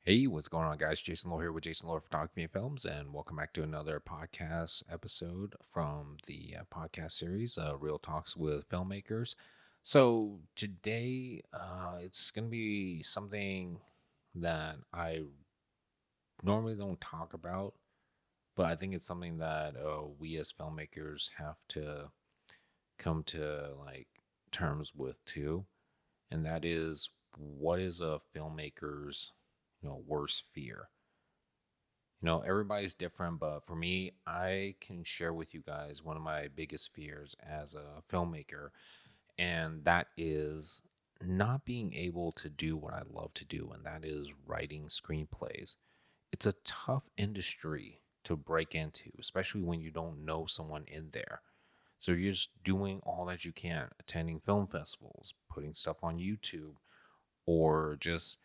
Hey, what's going on, guys? Jason Lowe here with Jason Lowe Photography and Films, and welcome back to another podcast episode from the podcast series, Real Talks with Filmmakers. So today, it's going to be something that I normally don't talk about, but I think it's something that we as filmmakers have to come to like terms with too, and that is what is a filmmaker's worst fear. Everybody's different, but for me, I can share with you guys one of my biggest fears as a filmmaker, and that is not being able to do what I love to do, and that is writing screenplays. It's a tough industry to break into, especially when you don't know someone in there. So you're just doing all that you can, attending film festivals, putting stuff on YouTube, or just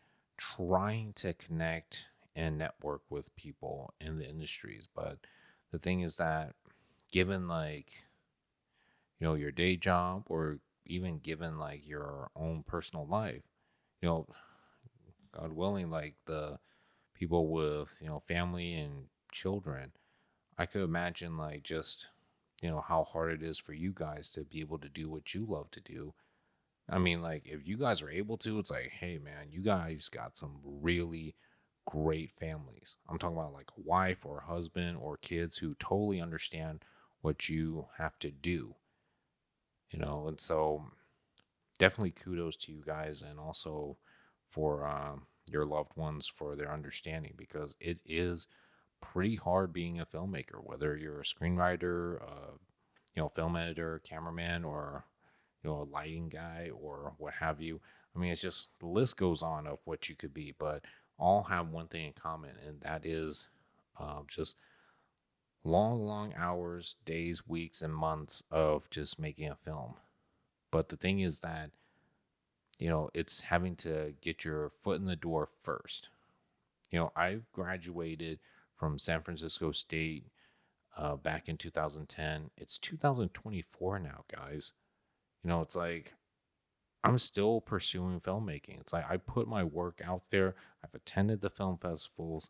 trying to connect and network with people in the industries. But the thing is that given your day job or even given like your own personal life, you know, God willing, like the people with, family and children, I could imagine like just, how hard it is for you guys to be able to do what you love to do. I mean, like, if you guys are able to, it's like, hey, man, you guys got some really great families. I'm talking about like a wife or a husband or kids who totally understand what you have to do, and so definitely kudos to you guys and also for your loved ones for their understanding because it is pretty hard being a filmmaker, whether you're a screenwriter, film editor, cameraman, or a lighting guy or what have you. I mean, it's just the list goes on of what you could be, but all have one thing in common, and that is just long, long hours, days, weeks, and months of just making a film. But the thing is that, it's having to get your foot in the door first. I've graduated from San Francisco State back in 2010. It's 2024 now, guys. It's like I'm still pursuing filmmaking. It's like I put my work out there. I've attended the film festivals.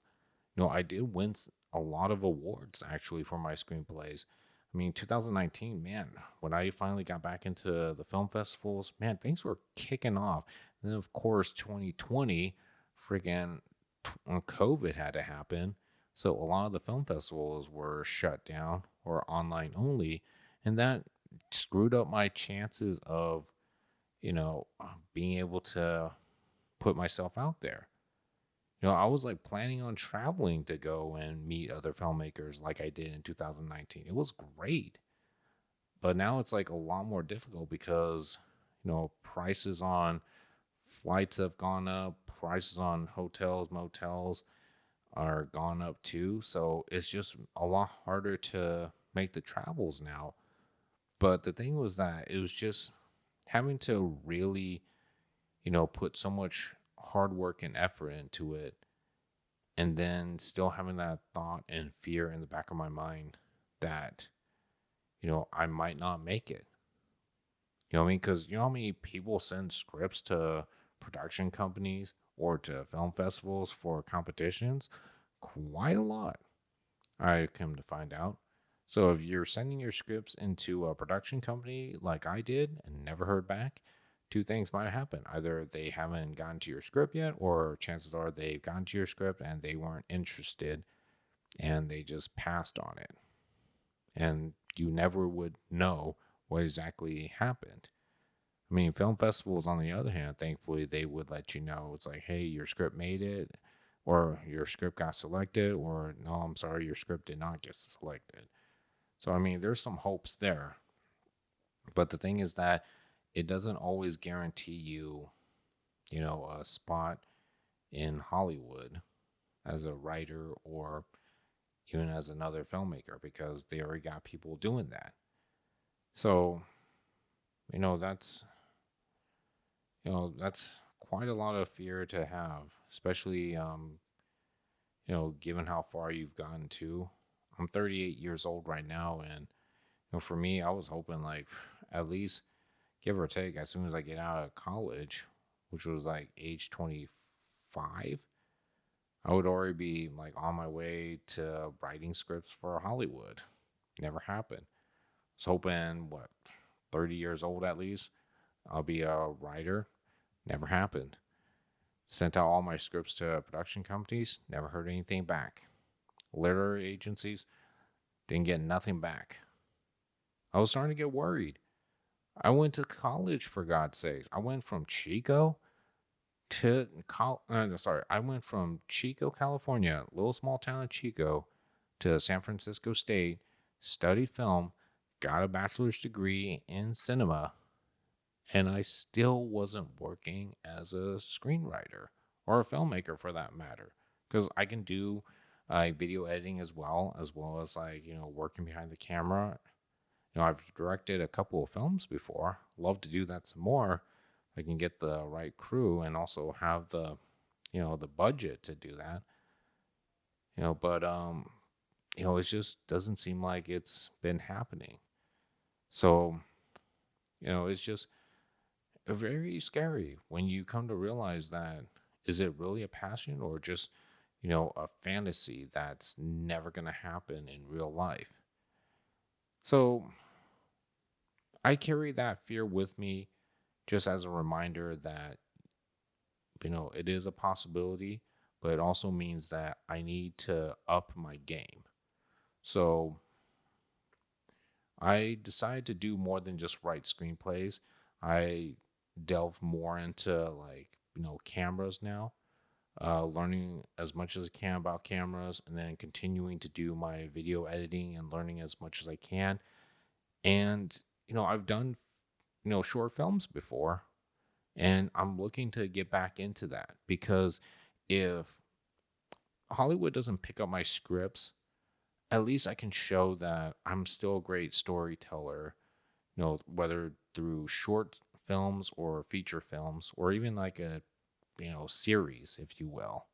I did win a lot of awards actually for my screenplays. I mean, 2019, man, when I finally got back into the film festivals, man, things were kicking off. And then, of course, 2020, friggin' COVID had to happen. So a lot of the film festivals were shut down or online only. And that screwed up my chances of being able to put myself out there. I was like planning on traveling to go and meet other filmmakers like I did in 2019. It was great. But now it's like a lot more difficult because, prices on flights have gone up, prices on hotels, motels are gone up too. So it's just a lot harder to make the travels now. But the thing was that it was just having to really, put so much hard work and effort into it, and then still having that thought and fear in the back of my mind that, I might not make it. You know what I mean? Because you know how many people send scripts to production companies or to film festivals for competitions? Quite a lot, I come to find out. So if you're sending your scripts into a production company like I did and never heard back, two things might happen. Either they haven't gotten to your script yet, or chances are they've gotten to your script and they weren't interested and they just passed on it. And you never would know what exactly happened. I mean, film festivals, on the other hand, thankfully, they would let you know. It's like, hey, your script made it, or your script got selected, or no, I'm sorry, your script did not get selected. So, I mean, there's some hopes there. But the thing is that it doesn't always guarantee you, a spot in Hollywood as a writer or even as another filmmaker because they already got people doing that. So, that's that's quite a lot of fear to have, especially given how far you've gotten to. I'm 38 years old right now, and for me, I was hoping like at least give or take as soon as I get out of college, which was like age 25, I would already be like on my way to writing scripts for Hollywood. Never happened. Was hoping, what, 30 years old at least, I'll be a writer. Never happened. Sent out all my scripts to production companies. Never heard anything back. Literary agencies, didn't get nothing back. I was starting to get worried. I went to college, for God's sakes. I went from Chico I went from Chico, California, little small town of Chico, to San Francisco State, studied film, got a bachelor's degree in cinema, and I still wasn't working as a screenwriter or a filmmaker for that matter. Because I can do video editing as well as like, working behind the camera. I've directed a couple of films before. Love to do that some more. I can get the right crew and also have the budget to do that. But it just doesn't seem like it's been happening. So, it's just very scary when you come to realize that, is it really a passion or just, a fantasy that's never going to happen in real life? So I carry that fear with me just as a reminder that, it is a possibility, but it also means that I need to up my game. So I decided to do more than just write screenplays. I delve more into like, cameras now, learning as much as I can about cameras, and then continuing to do my video editing and learning as much as I can. And, I've done, short films before, and I'm looking to get back into that because if Hollywood doesn't pick up my scripts, at least I can show that I'm still a great storyteller, whether through short films or feature films or even like a, series, if you will.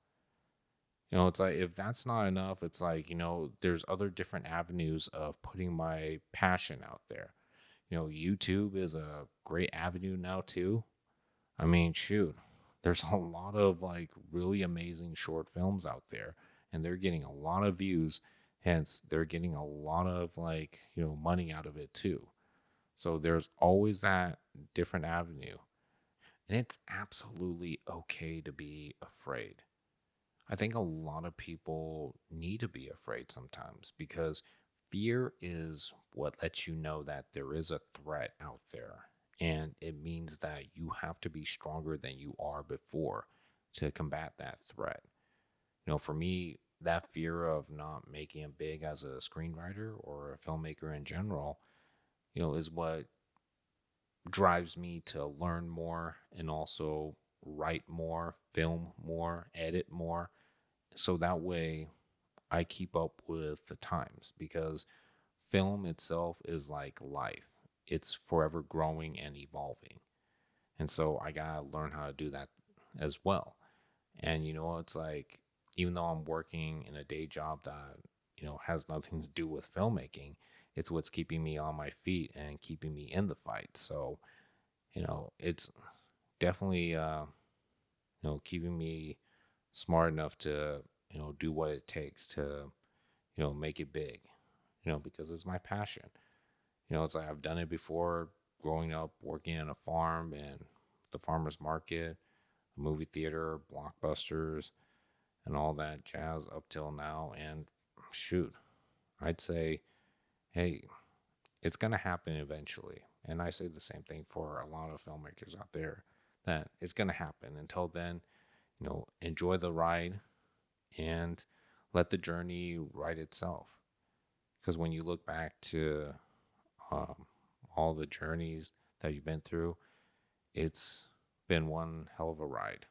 It's like if that's not enough, it's like, there's other different avenues of putting my passion out there. YouTube is a great avenue now too. I mean, shoot, there's a lot of like really amazing short films out there, and they're getting a lot of views. Hence, they're getting a lot of like, money out of it too. So there's always that different avenue. And it's absolutely okay to be afraid. I think a lot of people need to be afraid sometimes because fear is what lets you know that there is a threat out there. And it means that you have to be stronger than you are before to combat that threat. For me, that fear of not making it big as a screenwriter or a filmmaker in general, is what drives me to learn more and also write more, film more, edit more. So that way I keep up with the times because film itself is like life. It's forever growing and evolving. And so I got to learn how to do that as well. And it's like, even though I'm working in a day job that, has nothing to do with filmmaking, it's what's keeping me on my feet and keeping me in the fight. So, it's definitely, keeping me smart enough to, do what it takes to, make it big, because it's my passion. It's like I've done it before growing up, working in a farm and the farmer's market, a movie theater, blockbusters, and all that jazz up till now. And shoot, I'd say, hey, it's going to happen eventually. And I say the same thing for a lot of filmmakers out there that it's going to happen. Until then, enjoy the ride and let the journey write itself. Because when you look back to all the journeys that you've been through, it's been one hell of a ride.